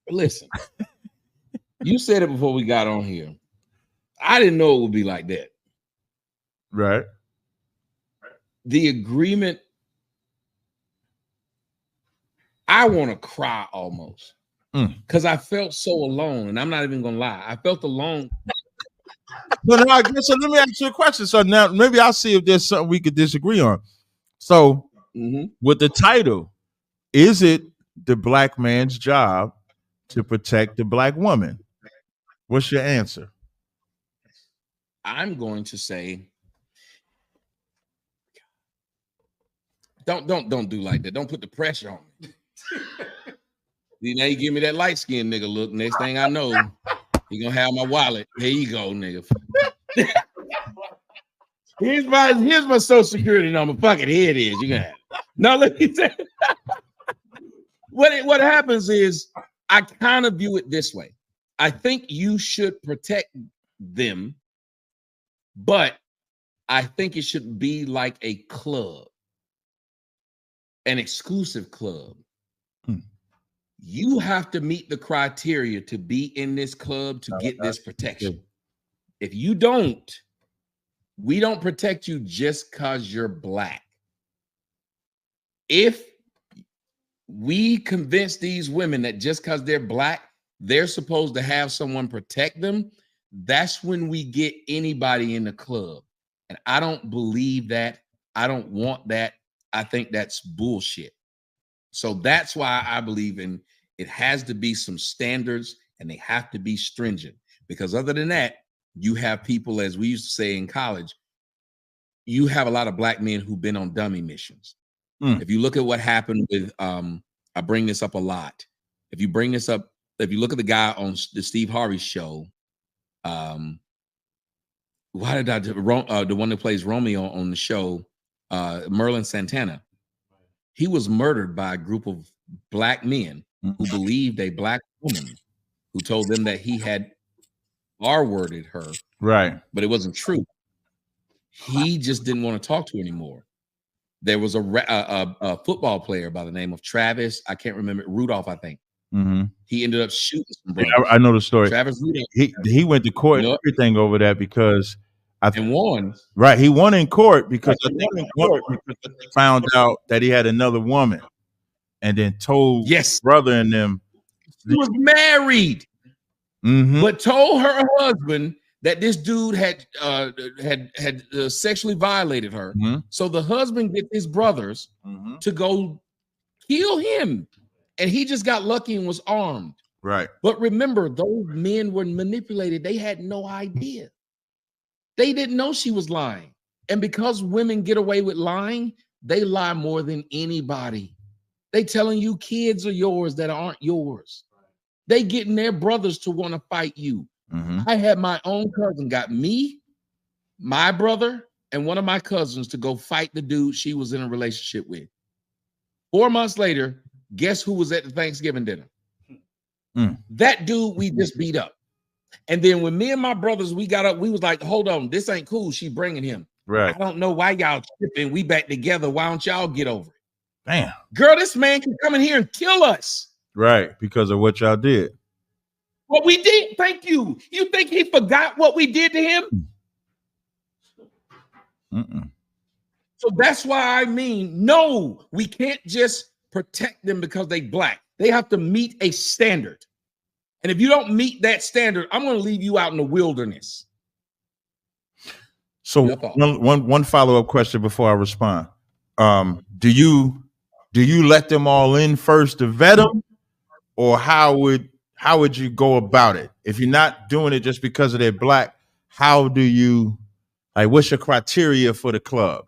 Listen, you said it before we got on here. I didn't know it would be like that. Right. The agreement, I want to cry almost because I felt so alone, and I'm not even gonna lie. I felt alone. So now, so let me ask you a question. So now maybe I'll see if there's something we could disagree on. So with the title, is it the black man's job to protect the black woman? What's your answer? I'm going to say, don't do like that. Don't put the pressure on me. Now you give me that light skinned nigga look. Next thing I know, he gonna have my wallet. Here you go, nigga. here's my social security number. Fuck it, here it is. You can have it. No, let me say what happens is I kind of view it this way. I think you should protect them, but I think it should be like a club, an exclusive club. You have to meet the criteria to be in this club to get this protection. If you don't, we don't protect you just because you're black. If we convince these women that just because they're black, they're supposed to have someone protect them, that's when we get anybody in the club. And I don't believe that. I don't want that. I think that's bullshit. So that's why I believe in it has to be some standards and they have to be stringent. Because other than that, you have people, as we used to say in college, you have a lot of black men who've been on dummy missions. If you look at what happened with, I bring this up a lot. If you look at the guy on the Steve Harvey show, the one that plays Romeo on the show, Merlin Santana, he was murdered by a group of black men who believed a black woman who told them that he had R-worded her. Right. But it wasn't true. He just didn't want to talk to her anymore. There was a football player by the name of Travis. I can't remember. Rudolph, I think. He ended up shooting some brothers. I know the story. Travis Rudolph. He went to court and everything over that because and won. Right. He won in court because he found out that he had another woman and then told brother and them. She was married, but told her husband that this dude had sexually violated her. So the husband gets his brothers to go kill him. And he just got lucky and was armed. Right. But remember, those men were manipulated. They had no idea. They didn't know she was lying. And because women get away with lying, they lie more than anybody. They telling you kids are yours that aren't yours. They getting their brothers to want to fight you. I had my own cousin got me, my brother, and one of my cousins to go fight the dude she was in a relationship with. 4 months later, guess who was at the Thanksgiving dinner? That dude we just beat up. And then when me and my brothers, we got up, we was like, hold on, this ain't cool. She bringing him. Right. I don't know why y'all tripping. We back together. Why don't y'all get over it? Damn. Girl, this man can come in here and kill us. Right. Because of what y'all did. What we did. Thank you. You think he forgot what we did to him? So that's why I mean, no, we can't just protect them because they black. They have to meet a standard. And if you don't meet that standard, I'm going to leave you out in the wilderness. So one follow-up question before I respond. Do you let them all in first to vet them, or how would you go about it? If you're not doing it just because of they're black, how do you, like, what's your criteria for the club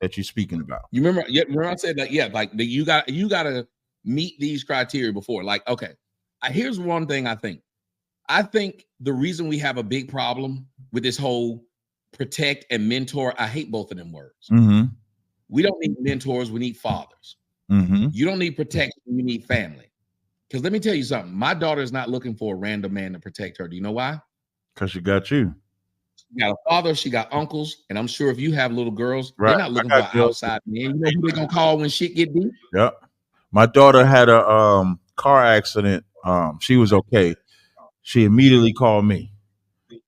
that you're speaking about? You remember I said that? Yeah, like you got to meet these criteria before. Like, okay, here's one thing I think. I think the reason we have a big problem with this whole protect and mentor, I hate both of them words. We don't need mentors, we need fathers. You don't need protection, you need family. Because let me tell you something, my daughter is not looking for a random man to protect her. Do you know why? Because she got you. She got a father, she got uncles, and I'm sure if you have little girls, they're not looking for an outside man. You know who they're gonna call when shit get deep? Yep. My daughter had a car accident She was okay. She immediately called me.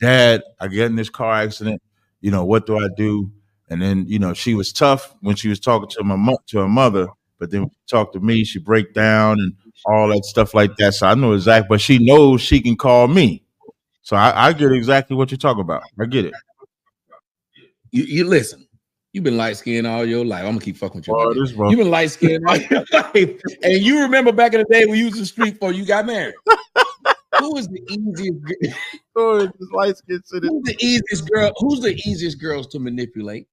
Dad, I get in this car accident. What do I do? And then, she was tough when she was talking to to her mother, but then when she talked to me, she break down and all that stuff like that. So I know exactly, but she knows she can call me. So I get exactly what you're talking about. I get it. You listen. You've been light skinned all your life. I'm gonna keep fucking with you about Oh, this. this bro. You've been light skinned all your life, and you remember back in the day when you was in the street before you got married. Who was the easiest? Oh, this light skin Who's the easiest girl? Who's the easiest girls to manipulate?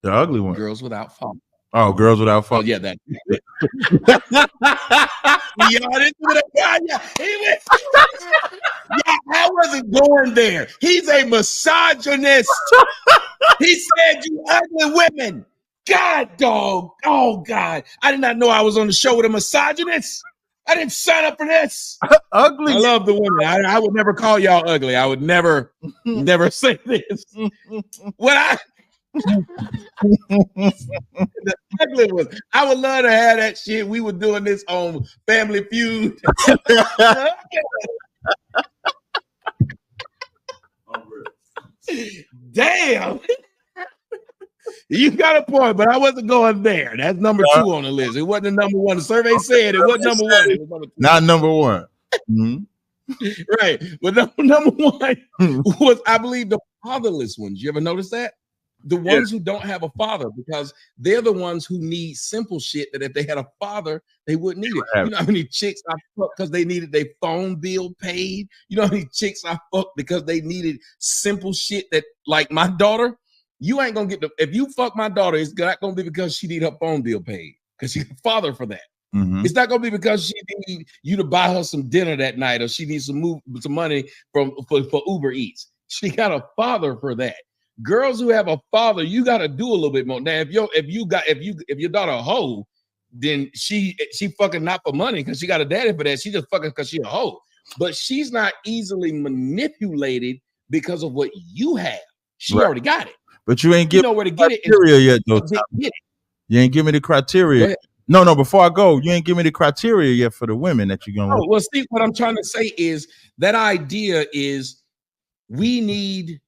The ugly one. Girls without father. Oh, girls without Oh father. yeah, that. Y'all didn't do that. Yeah, he went. Yeah, I wasn't going there. He's a misogynist. He said you ugly women. God, dog. Oh, God. I did not know I was on the show with a misogynist. I didn't sign up for this. Ugly. I love the women. I would never call y'all ugly. I would never say this. What the ugly was. I would love to have that shit. We were doing this on Family Feud. Damn. You got a point, but I wasn't going there. That's number 2 on the list. It wasn't the number 1. The survey said it wasn't number 1. It was number 2. Not number 1. Mm-hmm. Right. But number 1 was, I believe, the fatherless ones. You ever notice that? The ones who don't have a father, because they're the ones who need simple shit that if they had a father, they wouldn't need it. You know how many chicks I fucked because they needed their phone bill paid? You know how many chicks I fucked because they needed simple shit that, like my daughter, you ain't gonna get if you fuck my daughter, it's not gonna be because she need her phone bill paid, because she's a father for that. Mm-hmm. It's not gonna be because she need you to buy her some dinner that night, or she needs some money for Uber Eats. She got a father for that. Girls who have a father, you got to do a little bit more. Now, if your daughter a hoe, then she fucking not for money because she got a daddy for that. She just fucking because she a hoe. But she's not easily manipulated because of what you have. She already got it. But you ain't give where to get it yet, though. You ain't give me the criteria. No. Before I go, you ain't give me the criteria yet for the women that you're gonna. Oh, well, see, what I'm trying to say is that idea is we need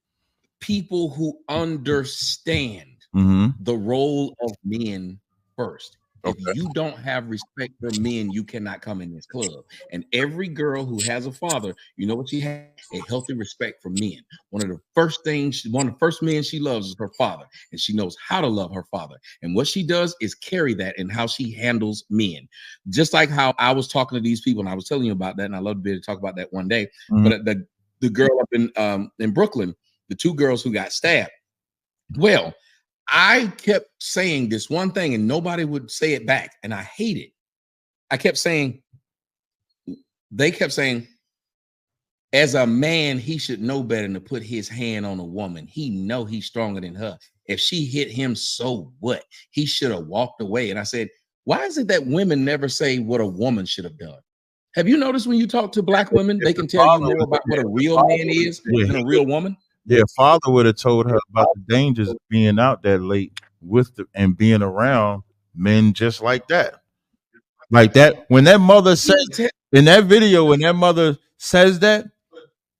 people who understand the role of men first. If you don't have respect for men, you cannot come in this club. And every girl who has a father, you know what she has? A healthy respect for men. One of the first men she loves is her father, and she knows how to love her father. And what she does is carry that in how she handles men. Just like how I was talking to these people, and I was telling you about that, and I'd love to be able to talk about that one day. But the girl up in Brooklyn, the 2 girls who got stabbed. Well, I kept saying this one thing and nobody would say it back. And I hate it. They kept saying, as a man, he should know better than to put his hand on a woman. He know he's stronger than her. If she hit him, so what? He should have walked away. And I said, why is it that women never say what a woman should have done? Have you noticed when you talk to Black women, they can tell you more about what a real man is than a real woman? Yeah, father would have told her about the dangers of being out that late and being around men just like that. Like that. When that mother said in that video, when that mother says that,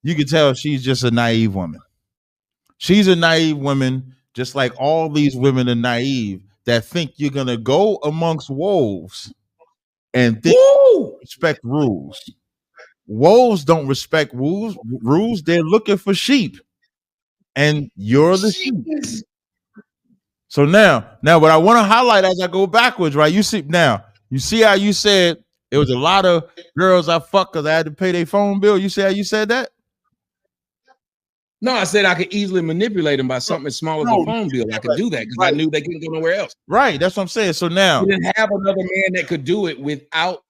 you can tell she's just a naive woman. She's a naive woman, just like all these women are naive that think you're gonna go amongst wolves and think respect rules. Wolves don't respect rules. They're looking for sheep. And you're the sheep. So now what I want to highlight as I go backwards, right? You see how you said it was a lot of girls I fucked because I had to pay their phone bill. You see how you said that? No, I said I could easily manipulate them by something as small as a phone bill. I could do that because I knew they couldn't go nowhere else. Right. That's what I'm saying. So now you didn't have another man that could do it without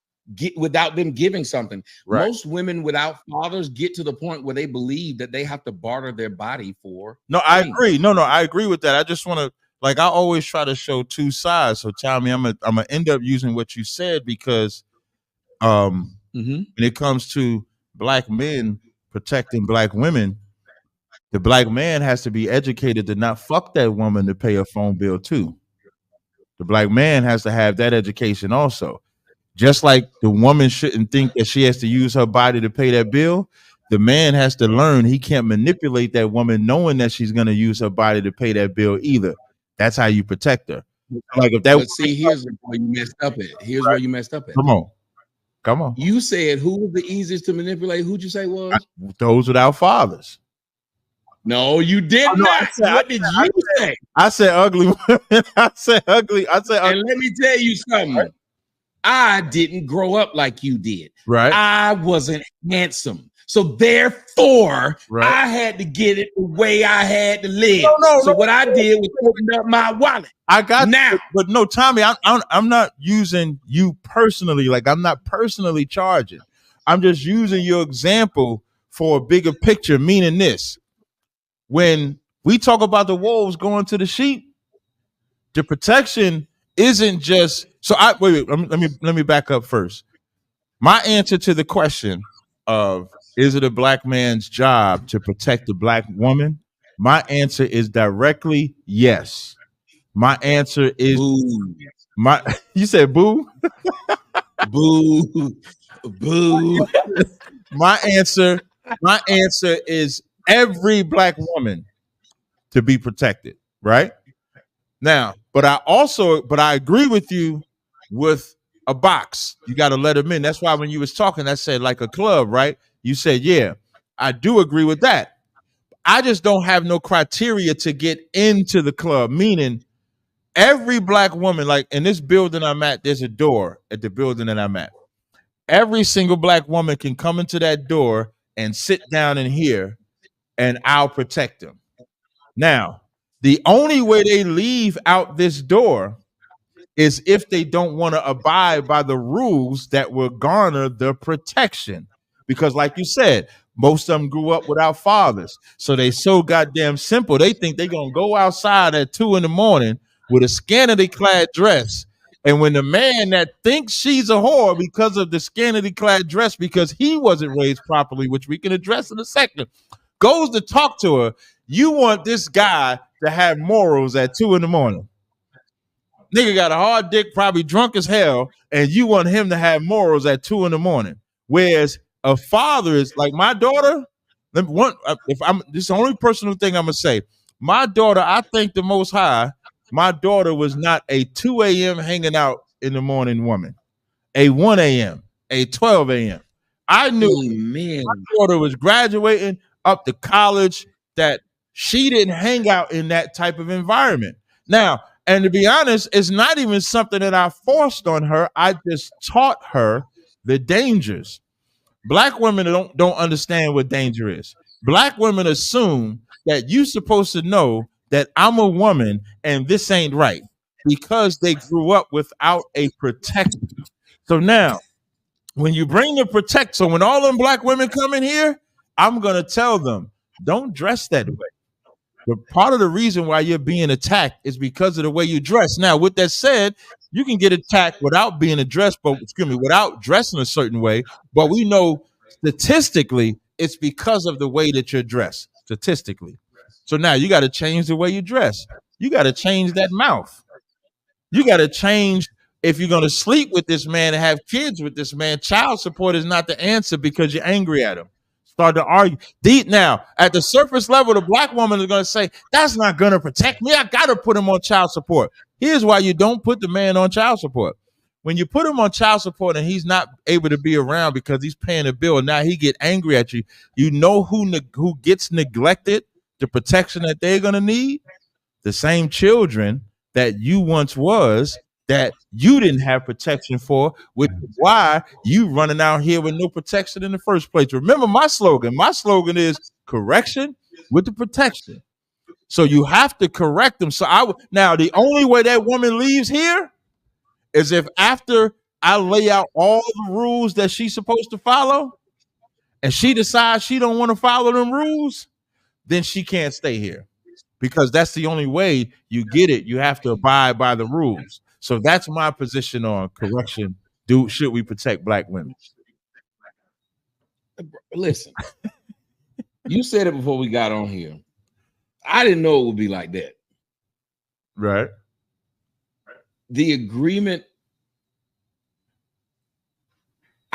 them giving something. Right. Most women without fathers get to the point where they believe that they have to barter their body for. No, I agree. No, I agree with that. I just want to, like, I always try to show 2 sides. So Tommy, I'm gonna end up using what you said because when it comes to Black men protecting Black women, the Black man has to be educated to not fuck that woman to pay a phone bill too. The Black man has to have that education also. Just like the woman shouldn't think that she has to use her body to pay that bill, the man has to learn he can't manipulate that woman knowing that she's going to use her body to pay that bill either. That's how you protect her. Like if that But woman, see, here's where you messed up at. Here's where you messed up at. come on, come on, You said who was the easiest to manipulate? Who'd you say was? those without fathers. No, you did Oh, no, not. What did you say? I said ugly women. I said ugly. I said ugly. And let me tell you something. I didn't grow up like you did. Right. I wasn't handsome. So therefore, Right. I had to get it the way I had to live. No, what I did was open up my wallet. I got now, but no, Tommy, I'm not using you personally. Like I'm not personally charging. I'm just using your example for a bigger picture. Meaning this: when we talk about the wolves going to the sheep, the protection isn't just. So I wait. Let me back up first. My answer to the question of is it a black man's job to protect the black woman? My answer is directly yes. My answer is boo. my. You said boo. Boo. Boo. My answer is every black woman to be protected, right? Now, but I agree with you with a box. You got to let them in. That's why when you was talking, I said like a club, right? You said, yeah, I do agree with that. I just don't have no criteria to get into the club, meaning every black woman, like in this building I'm at, there's a door at the building that I'm at. Every single black woman can come into that door and sit down in here, and I'll protect them. Now, the only way they leave out this door is if they don't want to abide by the rules that will garner the protection. Because, like you said, most of them grew up without fathers. So they so goddamn simple. They think they're going to go outside at 2 a.m. with a scantily clad dress. And when the man that thinks she's a whore because of the scantily clad dress, because he wasn't raised properly, which we can address in a second, goes to talk to her, you want this guy to have morals at 2 a.m. Nigga got a hard dick, probably drunk as hell, and you want him to have morals at 2 a.m. Whereas a father is like my daughter. If I'm this is the only personal thing I'm gonna say. My daughter, I thank the Most High. My daughter was not a 2 a.m. hanging out in the morning woman, a 1 a.m., a 12 a.m. I knew man. My daughter was graduating up to college that she didn't hang out in that type of environment. Now, and to be honest, it's not even something that I forced on her. I just taught her the dangers. Black women don't understand what danger is. Black women assume that you're supposed to know that I'm a woman and this ain't right because they grew up without a protector. So now, when you bring the protect, so when all them black women come in here, I'm gonna tell them, don't dress that way. But part of the reason why you're being attacked is because of the way you dress. Now, with that said, you can get attacked without being addressed, but without dressing a certain way. But we know statistically it's because of the way that you're dressed. Statistically. So now you got to change the way you dress. You got to change that mouth. You got to change if you're going to sleep with this man and have kids with this man. Child support is not the answer because you're angry at him. Start to argue. Now, at the surface level, the black woman is going to say, that's not going to protect me. I got to put him on child support. Here's why you don't put the man on child support. When you put him on child support and he's not able to be around because he's paying a bill, and now he get angry at you, you know who gets neglected, the protection that they're going to need? The same children that you once was that you didn't have protection for, which is why you running out here with no protection in the first place. Remember my slogan. My slogan is correction with the protection. So you have to correct them. Now the only way that woman leaves here is if after I lay out all the rules that she's supposed to follow, and she decides she don't want to follow them rules, then she can't stay here. Because that's the only way you get it. You have to abide by the rules. So that's my position on correction. Should we protect black women? Listen, you said it before we got on here. I didn't know it would be like that. Right. The agreement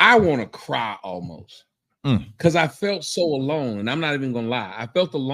I want to cry almost Mm. because I felt so alone. And I'm not even gonna lie, I felt alone.